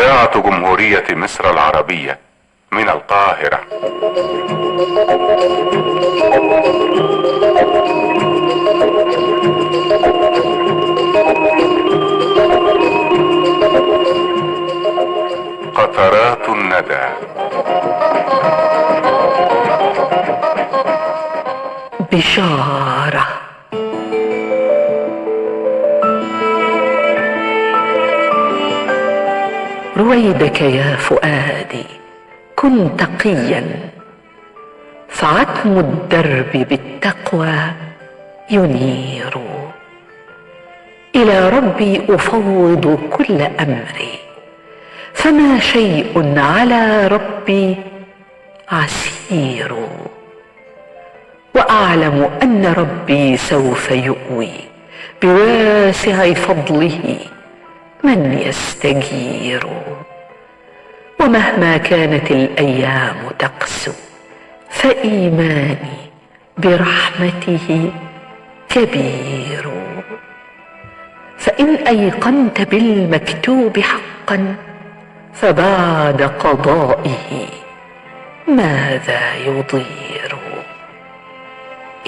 إذاعة جمهورية مصر العربية من القاهرة. قطرات الندى. بشارة. رويدك يا فؤادي كن تقيا، فعتم الدرب بالتقوى ينير. إلى ربي أفوض كل أمري، فما شيء على ربي عسير. وأعلم أن ربي سوف يؤوي بواسع فضله من يستجير. ومهما كانت الأيام تقسو فإيماني برحمته كبير. فإن أيقنت بالمكتوب حقا فبعد قضائه ماذا يضير.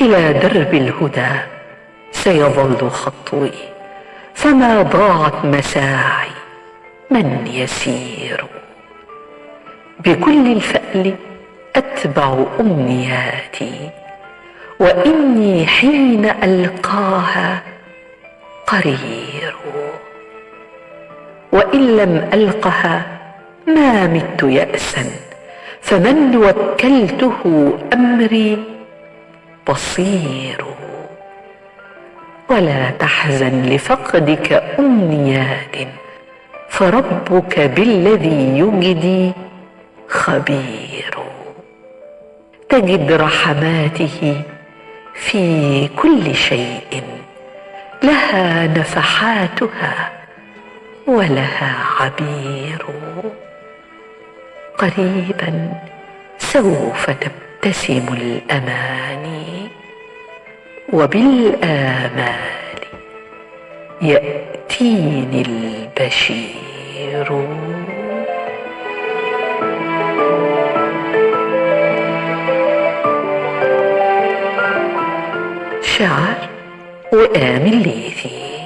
إلى درب الهدى سيظل خطوي، فما ضاعت مساعي من يسير. بكل الفأل أتبع أمنياتي، وإني حين ألقاها قرير. وإن لم ألقها ما مت يأسا، فمن وكلته أمري بصير. ولا تحزن لفقدك أمنيات، فربك بالذي يجدي خبير. تجد رحماته في كل شيء، لها نفحاتها ولها عبير. قريبا سوف تبتسم الأماني، وبالآمال يأتيني البشير. شعر وآمن الليثي.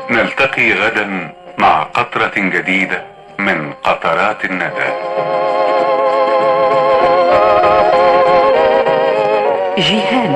نلتقي غدا مع قطرة جديدة من قطرات الندى. جيهان